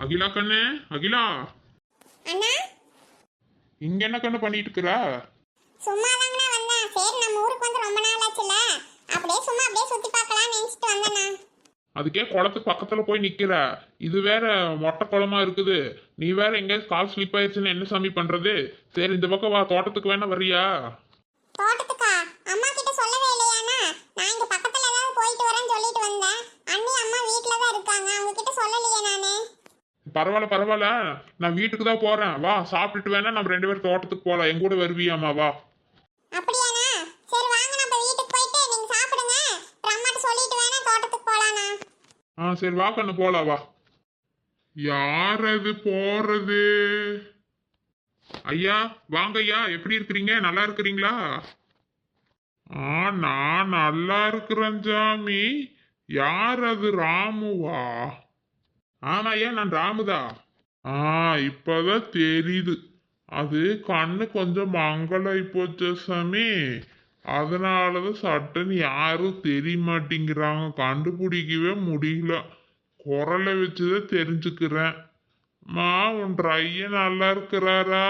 அகிலா கண்ணு, அகிலா அண்ணா இங்க என்ன கண்ணு பண்ணிட்டு இருக்கிற? சும்மா தாங்கண்ணா வந்தேன். சரி நம்ம ஊருக்கு வந்து ரொம்ப நாள் ஆச்சுல, அப்படியே சும்மா அப்படியே சுத்தி பார்க்கலாம்னு நினைச்சிட்டு வந்தேண்ணா. அதுக்கே குளத்துக்கு பக்கத்துல போய் நிக்கிற. இது வேற மொட்டை குளமா இருக்குது. நீ வேற எங்கேயாவது கால் ஸ்லிப் ஆயிடுச்சுன்னு என்ன சாமி பண்றது? சரி இந்த பக்கம் வா, தோட்டத்துக்கு வேணா வரியா? தோட்டத்துக்கா? அம்மா கிட்ட சொல்லவே இல்லையாண்ணா? நான் இங்க பக்கத்துல ஏதாவது போயிட்டு வரேன்னு சொல்லிட்டு வந்தேன். அண்ணி அம்மா வீட்ல தான் இருக்காங்க, அவங்க கிட்ட சொல்லலையே நானு. பரவாயில்ல பரவாயில்ல, நான் வீட்டுக்கு தான் போறேன். வா, சாப்பிட்டுட்டு வேணா நம்ம ரெண்டு பேரும் தோட்டத்துக்கு போலாம். என் கூட வருவியாமா? வா. அப்படியாண்ணா? சரி வாங்க, நம்ம வீட்டுக்கு போயிட்டு நீங்க சாப்பிடுங்க, அப்புறம் அம்மாட்ட சொல்லிட்டு வேணா தோட்டத்துக்கு போலாண்ணா. சரி வா கண்ணு, போலாம் வா. யார் அது போறது? ஐயா வாங்க ஐயா, எப்படி இருக்கிறீங்க? நல்லா இருக்கிறீங்களா? நான் நல்லா இருக்கிறேன் சாமி. யார் அது? ராமுவா? ஆமா ஐயா, நான் ராமுதா. இப்பதான் தெரியுது. அது கண்ணு கொஞ்சம் மங்கலாய் போச்சு சாமி. அதனாலதான் சட்டுன்னு யாரும் தெரிய மாட்டேங்கிறாங்க, கண்டுபிடிக்கவே முடியல. குரலை வச்சுதான் தெரிஞ்சுக்கிறேன். மா, உன் ஐயன் நல்லா இருக்கிறாரா?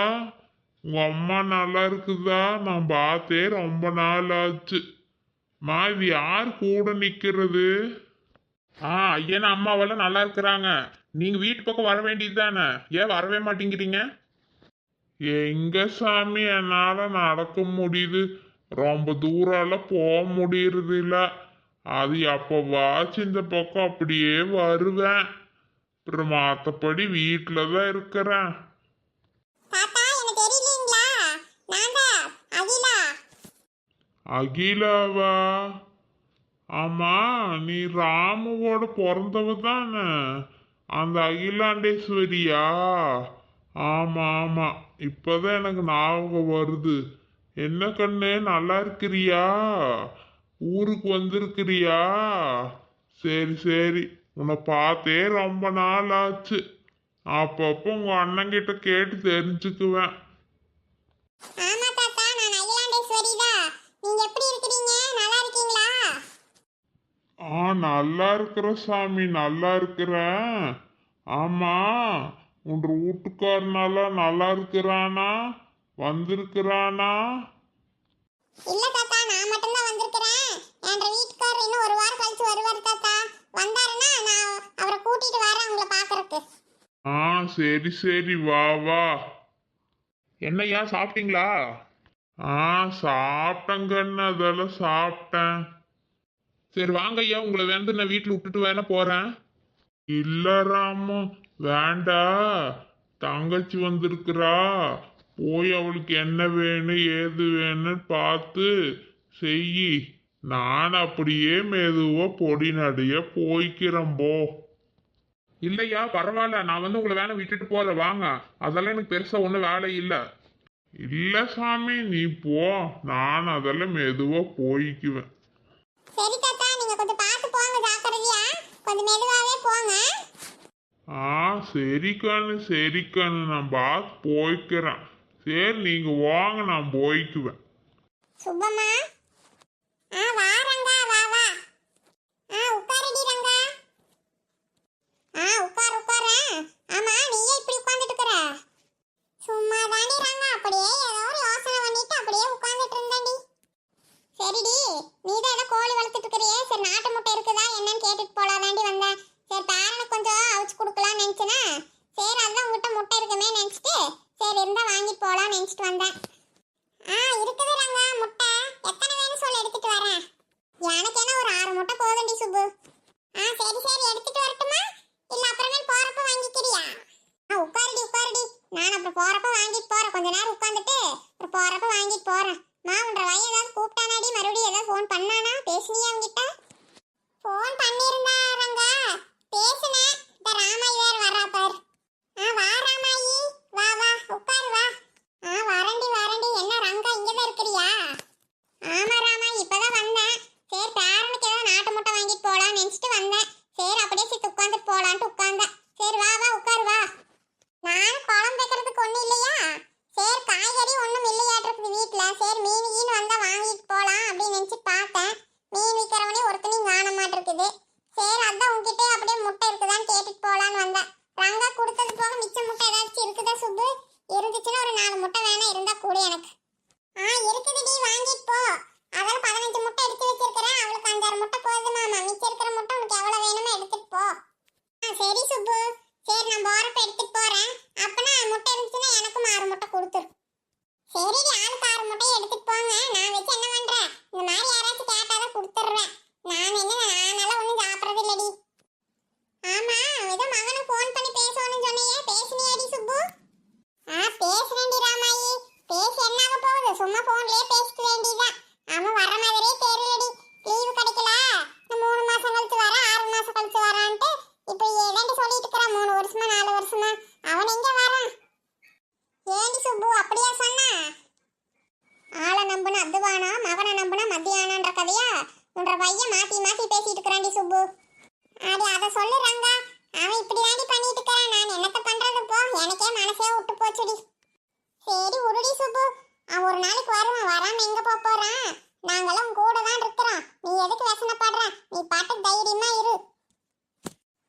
உங்க அம்மா நல்லா இருக்குதா? நான் பார்த்தே ரொம்ப நாள் ஆச்சு. மா, இது யார் கூட நிக்கிறது? ஐயன் அம்மாவெல்லாம் நல்லா இருக்கிறாங்க. நீங்க வீட்டு பக்கம் வர வேண்டியது தானே, ஏன் வரவே மாட்டேங்கிறீங்க? எங்க சாமி என்னால நடக்க முடியுது, ரொம்ப தூரம்லாம் போக முடியறது இல்ல. அது எப்பவாச்சு இந்த பக்கம் அப்படியே வருவேன். அப்புறம் மற்றபடி வீட்டில தான் இருக்கிறேன். தாத்தா எனக்கு தெரியலீங்களா? நான் தான் அகிலா. அகிலாவா? ஆமா, நீ ராமுவோட பிறந்தவ தானே, அந்த அகிலாண்டேஸ்வரியா? ஆமா ஆமா, இப்பதான் எனக்கு ஞாபகம் வருது. என்ன கண்ணு, நல்லா இருக்கிறியா? ஊருக்கு வந்திருக்கிறியா? சரி சரி, உன்னை பார்த்தே ரொம்ப நாள் ஆச்சு. அப்பப்போ உங்க அண்ணன் கிட்ட கேட்டு தெரிஞ்சுக்குவேன். ஆமா தாத்தா, நான் அகிலாண்டேஸ்வரி தான். நீங்க எப்படி இருக்கீங்க? நல்லா இருக்கீங்களா? நல்லா இருக்கிற சாமி, நல்லா இருக்கிறேன். ஆமா, உன் வீட்டுக்காரனால நல்லா இருக்கிறானா? வந்திருக்கிறானா? இல்ல தாத்தா, நான் மட்டும் தான் வந்திருக்கிறேன். என் வீட்டுக்காரர் இன்னும் ஒரு வாரம் கழிச்சு வருவார் தாத்தா. வந்தாருன்னா நான் அவரை கூட்டிட்டு வரேன் உங்களை பார்க்கறதுக்கு. சரி சரி, வா வா. என்னய்யா சாப்பிட்டீங்களா? சாப்பிட்டேங்கன்னு, அதெல்லாம் சாப்பிட்டேன். சரி வாங்க ஐயா, உங்களை வந்து நான் வீட்டில் விட்டுட்டு வேணா போறேன். இல்ல ராமு, வேண்டா. தங்கச்சி வந்திருக்கிறா, போய் அவளுக்கு என்ன வேணும் ஏது வேணும்னு பார்த்து செய். நான் அப்படியே மெதுவா பொடி நடைய போய்க்கிறேன் போ. இல்லையா பரவாயில்ல, நான் வந்து உங்களை வேணா விட்டுட்டு போறேன், வாங்க. அதெல்லாம் எனக்கு பெருசா ஒன்றும் வேலை இல்லை. இல்ல சாமி, நீ போ, நான் அதெல்லாம் மெதுவா போய்க்குவேன். சரி தாத்தா, நீங்க கொஞ்சம் பார்த்து போங்க, ஜாக்கிரதையா கொஞ்சம் மெதுவாவே போங்க. சரி கண்ணு சரி கண்ணு, நான் பார்த்து போய்க்கிறேன். சரி நீங்க வாங்க, நான் போய்க்குவேன். சுப்பம்மா, வா ரங்கா, வா வா. உட்காருடி ரங்கா. உட்கார் உட்காரு. ஆமா, நீயே இப்படி உட்கார்ந்துட்டு இருக்கற? சும்மா தாண்டி ரங்கா, அப்படியே ஏதோ ஒரு யோசனை பண்ணிட்டு அப்படியே உட்கார்ந்துட்டு இருந்தேன்டி. சரிடி, நீ தான் ஏதோ கோழி வளர்த்துட்டு இருக்கறியே, சரி நாட்டு முட்டை இருக்குதா என்னன்னு கேட்டுட்டு போலாதாண்டி வந்தேன். சரி பேரனுக்கு கொஞ்சம் அவிச்சு கொடுக்கலாம்னு நினைச்சேனா, சரி அதான் உங்ககிட்ட முட்டை இருக்குமே நினைச்சிட்டு சரி இருந்தா வாங்கிட்டு போலாம்னு நினைச்சிட்டு வந்தேன். இருக்குது ரங்கா முட்டை, எத்தனை வேணும் சொல்லி எடுத்துட்டு வரேன். எனக்கு என்ன ஒரு 6 முட்டை போதும்டி சுப்பு. சரி சரி, எடுத்துட்டு வரட்டுமா இல்ல அப்புறமேல் போறப்ப வாங்கிக்கிறியா? உட்காருடி உட்காருடி, நான் அப்புறம் போறப்ப வாங்கிட்டு போறேன். கொஞ்ச நேரம் உட்காந்துட்டு அப்புறம் போறப்ப வாங்கிட்டு போறேன். உன்ற வயல் ஏதாவது கூப்பிட்டானாடி, மறுபடியும் ஏதாவது ஃபோன் பண்ணானா? பேசுனியா அவங்கிட்ட? ஃபோன் பண்ணியிருந்தாரங்க, பேசுனேன். இந்த ராமாயி வேற வரா பாரு. வா ராமாயி, வா வா உட்காரு வா. வரண்டி வரண்டி. என்ன ரங்கா இங்கதான் இருக்கிறியா? ஆமா ராமா, இப்பதான் வந்தேன். சரி பேரனுக்கு ஏதாவது நாட்டு முட்டை வாங்கிட்டு போலான்னு நினைச்சிட்டு வந்தேன். சரி அப்படியே சித்து உட்காந்துட்டு போலான்ட்டு உட்கார்ந்தேன். சரி வா வா உட்காரு வா. நான் குழம்பு வைக்கிறதுக்கு ஒண்ணும் இல்லையா, சரி காய்கறி ஒண்ணும் இல்லையாட்டிருக்கு வீட்டுல. சரி மீன் கீன் வந்தா வாங்கிட்டு போலாம் அப்படின்னு நினைச்சு பார்த்தேன். மீன் விற்கிறவனே ஒருத்தனையும் காண மாட்டிருக்குது. சரி அதான் உங்ககிட்ட அப்படியே முட்டை இருக்குதான்னு கேட்டுட்டு போலான்னு வந்தேன். ரங்கா கொடுத்து சரிடி, ஆளுக்கு 6 முட்டையை எடுத்துட்டு போங்க. நான் வச்சு என்ன பண்றேன்? இந்த மாதிரி யாராச்சும் கேட்டாதான் கொடுத்துட்றேன். நானெல்லாம் ஒன்றும் சாப்பிட்றது இல்லடி. ஆமா, ஏதோ மகனை ஃபோன் பண்ணி பேசணும்னு சொன்னியே, பேசுனியாடி சுப்பு? பேசுறேன்டி ராமாயி. பேசி என்னாக போகுது? சும்மா ஃபோன்லயே பேசிக்க வேண்டியதுதான். அவன் வர மாதிரியே தெரியலடி. லீவு கிடைக்கல, இந்த 3 மாசம் கழிச்சு வர, 6 மாசம் கழிச்சு வரான்ட்டு இப்ப ஏதாண்டி சொல்லிட்டு இருக்கிறான். 3 வருஷமா 4 வருஷமா அவன் எங்க வரான்? ஏண்டி சுப்பு அப்படியா சொன்னா? ஆளை நம்புனா அதுவானா, மகனை நம்புனா மத்தியானான்ற கதையா? உன்ற பையன் மாத்தி மாத்தி பேசிட்டு இருக்கிறான்டி சுப்பு. அடி அதை சொல்லுறாங்க. அவன் இப்படி தாண்டி பண்ணிட்டு இருக்கிறான். நான் என்னத்த பண்றது போ, எனக்கே மனசே விட்டு போச்சுடி. சரி உருடி சுப்பு, அவன் ஒரு நாளைக்கு வருவான். வராம எங்க போறான்? நாங்கெல்லாம் கூட தான் இருக்கிறோம். நீ எதுக்கு வசனப்படுற? நீ பாட்டுக்கு தைரியமா இரு.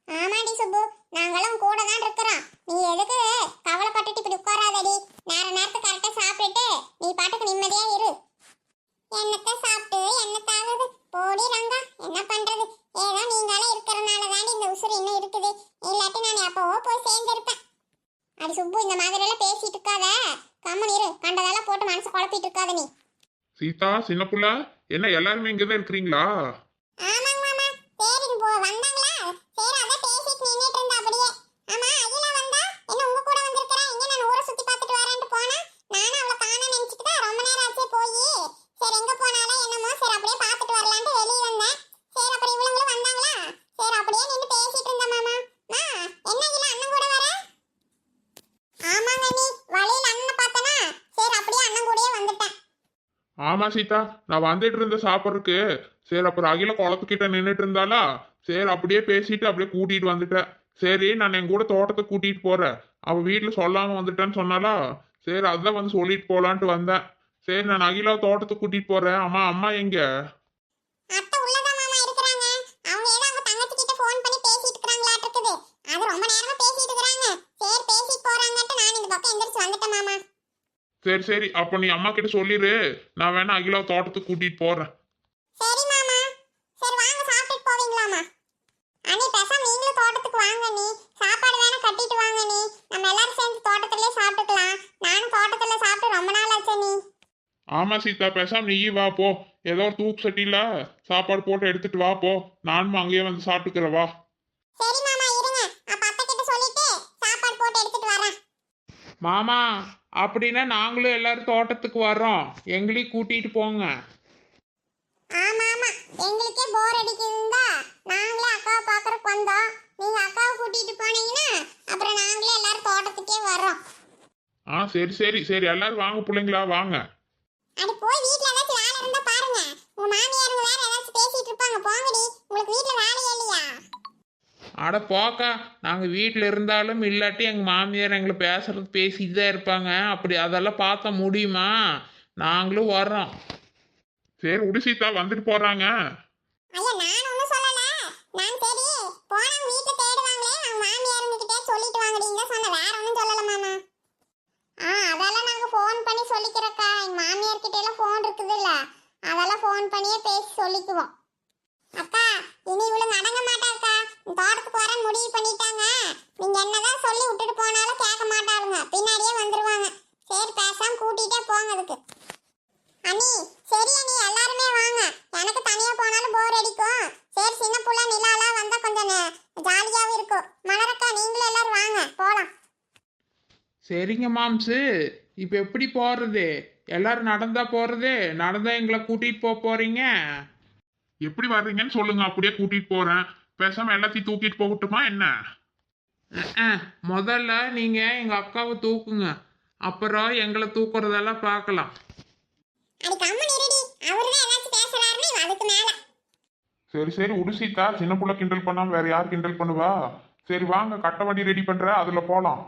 ஆமாடி சுப்பு, நாங்களும் கூட தான் இருக்கிறோம். நீ எதுக்கு கவலைப்பட்டுட்டு இப்படி உட்காராதடி. நேரத்துக்கு கரெக்டா சாப்பிட்டுட்டு நீ பாட்டுக்கு நிம்மதியா இரு. என்னத்த சாப்பிட்டு என்னத்தாகுது? போடி ரங்கா, என்ன பண்றது? ஏதோ நீங்களே இருக்கிறனால தாண்டி இந்த உசுறு இன்னும் இருக்குது. இல்லாட்டி நான் எப்பவோ போய் சேர்ந்திருப்பேன். அடி சுப்பு, இந்த மாதிரி எல்லாம் பேசிட்டு இருக்காத, கம்மன் இரு. கண்டதெல்லாம் போட்டு மனசு குழப்பிட்டு இருக்காத நீ. சீதா, சின்ன புள்ள, என்ன எல்லாருமே இங்கதான் இருக்கிறீங்களா? ஆமாங்க மாமா. சரி வந்தாங்களா? சரி அதான் பேசிட்டு நின்னுட்டு இருந்தா அப்படியே. ஆமா, அகிலா வந்தா என்ன உங்க கூட வந்திருக்கா? எங்க நான் ஊரை சுத்தி பார்த்துட்டு வரேன்ட்டு போனா, நானும் அவளை காண நினைச்சிட்டு தான் ரொம்ப நேரம் ஆச்சே போய். சரி எங்க போனாலும் என்னமோ, சரி அப்படியே பார்த்துட்டு வரலான்ட்டு வெளியே வந்தேன். சரி அப்புறம் இவங்களும் வந்தாங்களா? சரி அப்படியே நின்று பேசிட்டு இருந்தேன் மாமா. என்ன அகிலா அண்ணன் கூட வர? ஆமாங்க நீ வழியில அண்ணன் பார்த்தனா, சரி அப்படியே அண்ணன் கூடயே வந்துட்டேன். ஆமா சீதா, நான் வந்துட்டு இருந்த சாப்பிட்றதுக்கு. சரி அப்புறம் அகில குளத்துக்கிட்ட நின்றுட்டு இருந்தாளா, சரி அப்படியே பேசிட்டு அப்படியே கூட்டிட்டு வந்துட்டேன். சரி நான் என் கூட தோட்டத்துக்கு கூட்டிட்டு போறேன். அவ வீட்டுல சொல்லாம வந்துட்டேன்னு சொன்னாலா, சரி அதான் வந்து சொல்லிட்டு போலான்ட்டு வந்தேன். சரி நான் அகிலா தோட்டத்துக்கு கூட்டிட்டு போறேன். அம்மா அம்மா எங்க? அத்தை உள்ளதான் மாமா இருக்கறாங்க. அவங்க ஏதோ அவங்க தங்கச்சி கிட்ட ஃபோன் பண்ணி பேசிட்டு இருக்காங்களாட்ட இருக்குது. அது ரொம்ப நேரமா பேசிட்டு இருக்காங்க. சரி பேசிட்டு போறாங்கன்ட்டு நான் இந்த பக்கம் எந்திரச்சு வந்துட்டேன் மாமா. சரி சரி, அப்ப நீ அம்மா கிட்ட சொல்லிடு, நான் வேணா அகிலா தோட்டத்துக்கு கூட்டிட்டு போறேன். சரி மாமா. சரி வாங்க சாப்பிட்டுட்டு போவீங்களாமா? அண்ணி பேசாம நீங்களும் தோட்டத்துக்கு வாங்க. நீ சாப்பாடு வேணா கட்டிட்டு வாங்க. நீ நம்ம எல்லாரும் சேர்ந்து தோட்டத்திலே சாப்பிட்டுக்கலாம். நானும் தோட்டத்துல சாப்பிட்டு ரொம்ப நாள் ஆச்சு. நீ ஆமா சீதா, பேசாம நீ வா போ. ஏதோ ஒரு தூக்கு சட்டியில சாப்பாடு போட்டு எடுத்துட்டு வா போ. நானும் அங்கேயே வந்து சாப்பிட்டுக்கிறேன் வா. சரி மாமா இருங்க. அப்ப அத்தை கிட்ட சொல்லிட்டு சாப்பாடு போட்டு எடுத்துட்டு வரேன். மாமா, அப்படின்னா நாங்களும் எல்லாரும் தோட்டத்துக்கு வர்றோம், எங்களையும் கூட்டிட்டு போங்க. ஆமா ஆமா, எங்களுக்கே போர் அடிக்குதுங்க. நாங்களே அக்காவை பார்க்கறதுக்கு வந்தோம். நீங்க அக்காவை கூட்டிட்டு போனீங்கன்னா அப்புறம் நாங்களே எல்லாரும் தோட்டத்துக்கே வர்றோம். சரி சரி சரி, எல்லாரும் வாங்க பிள்ளைங்களா வாங்க. அடி போய் வீட்ல ஏதாச்சும் வேலை இருந்தா பாருங்க. உங்க மாமியாருங்க வேற ஏதாச்சும் பேசிட்டு இருப்பாங்க. போங்கடி, உங்களுக்கு வீட்ல வேலையே இல்லையா? அட போக்கா, நாங்கள் வீட்டில் இருந்தாலும் இல்லாட்டி எங்கள் மாமியார் எங்களை பேசுறது பேசிட்டு தான் இருப்பாங்க. அப்படி அதெல்லாம் பார்த்தா முடியுமா? நாங்களும் வர்றோம். சரி விடு சீதா, வந்துட்டு போறாங்க. ஐயா நான் ஒன்றும் சொல்லல. நான் சரி போனாங்க வீட்ல தேடுவாங்களே, அவங்க மாமியாருங்க கிட்டே சொல்லிட்டு வாங்கடிங்க சொன்ன. வேற ஒன்றும் சொல்லல மாமா. அதெல்லாம் நாங்கள் ஃபோன் பண்ணி சொல்லிக்கிறோக்கா. எங்கள் மாமியார் கிட்ட எல்லாம் ஃபோன் இருக்குதுல்ல, அதெல்லாம் ஃபோன் பண்ணியே பேசி சொல்லிக்குவோம். அக்கா இனி இவ்வளவு நடங்க மாட்டாக்கா. தோட்டத்துக்கு வர முடிவு பண்ணிட்டாங்க. நீங்க என்னதான் சொல்லி விட்டுட்டு போனாலும் கேட்க மாட்டாருங்க, பின்னாடியே வந்துருவாங்க. சரி பேசாம கூட்டிட்டே போங்க அதுக்கு. அண்ணி சரி அண்ணி, எல்லாருமே வாங்க. எனக்கு தனியா போனாலும் போர் அடிக்கும். சரி சின்ன புள்ள நிலாலாம் வந்தா கொஞ்சம் ஜாலியாவும் இருக்கும். மலரக்கா நீங்களும் எல்லாரும் வாங்க போலாம். சரிங்க மாம்சு, இப்போ எப்படி போகிறது? எல்லாரும் நடந்தா போகிறது? நடந்தா எங்களை கூட்டிகிட்டு போக போகிறீங்க? எப்படி வர்றீங்கன்னு சொல்லுங்க, அப்படியே கூட்டிட்டு போறேன். பேசாம எல்லாத்தையும் தூக்கிட்டு போகட்டுமா என்ன? முதல்ல நீங்கள் எங்கள் அக்காவை தூக்குங்க, அப்புறம் எங்களை தூக்குறதெல்லாம் பார்க்கலாம். அடி கம்மன் இருடி, அவர்தான் ஏதாச்சும் பேசுறாருன்னு அதுக்கு மேல. சரி சரி விடு சீதா, சின்ன புள்ள கிண்டல் பண்ணாம வேற யார் கிண்டல் பண்ணுவா? சரி வாங்க, கட்ட வண்டி ரெடி பண்ற, அதுல போலாம்.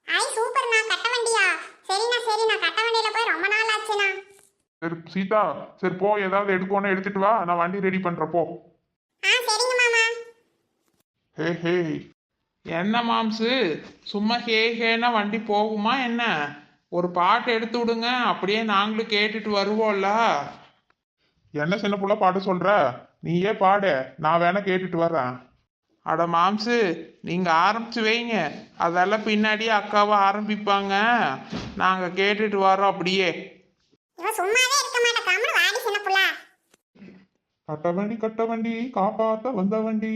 ஐ சூப்பர்ண்ணா, கட்ட வண்டியா? சரிண்ணா சரிண்ணா, கட்ட வண்டியில போய் ரொம்ப நாள் ஆச்சுண்ணா. சரி சீதா, சரி போ, ஏதாவது எடுக்கணும் எடுத்துட்டு வா, நான் வண்டி ரெடி பண்றப்போ. சரிங்க மாமா. ஹே ஹே. என்ன மாம்சு, சும்மா ஹே ஹேன்னா வண்டி போகுமா என்ன? ஒரு பாட்டு எடுத்து விடுங்க, அப்படியே நாங்களும் கேட்டுட்டு வருவோம்ல. என்ன சின்ன புள்ள பாட்டு சொல்ற? நீயே பாடு, நான் வேணா கேட்டுட்டு வர்றேன். அட மாம்சு நீங்கள் ஆரம்பிச்சு வைங்க, அதெல்லாம் பின்னாடியே அக்காவை ஆரம்பிப்பாங்க. நாங்கள் கேட்டுட்டு வரோம் அப்படியே. இவன் சும்மாவே இருக்க மாட்டா, கம்முனு வாடி சின்ன புள்ள. கட்ட வண்டி காப்பாத்த வந்த வண்டி,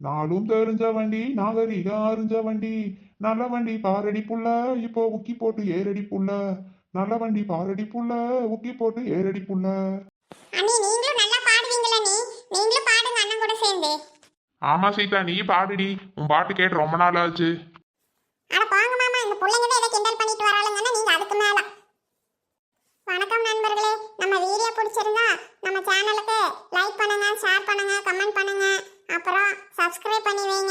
நாளும் தெரிஞ்ச வண்டி நாகரிகம் அறிஞ்ச வண்டி, நல்ல வண்டி பாரடி புள்ள இப்போ உக்கி போட்டு ஏறடி புள்ள, நல்ல வண்டி பாரடி புள்ள உக்கி போட்டு ஏறடி புள்ள. அண்ணி நீங்களும் நல்லா பாடுவீங்களா? நீங்களும் பாடுங்க அண்ணன் கூட சேர்ந்து. ஆமா சீதா, நீ பாடுடி, உன் பாட்டு கேட்டு ரொம்ப நாள் ஆச்சு. அட போங்க மாமா, இந்த பிள்ளைங்க தான் இதை கிண்டல் பண்ணிட்டு வராளுங்கன்னா நீங்க அதுக்கு மேல. வணக்கம் நண்பர்களே, நம்ம வீடியோ பிடிச்சிருந்தா நம்ம சேனலுக்கு லைக் பண்ணுங்க, ஷேர் பண்ணுங்க, கமெண்ட் பண்ணுங்க, அப்புறம் சப்ஸ்கிரைப் பண்ணி வைங்க.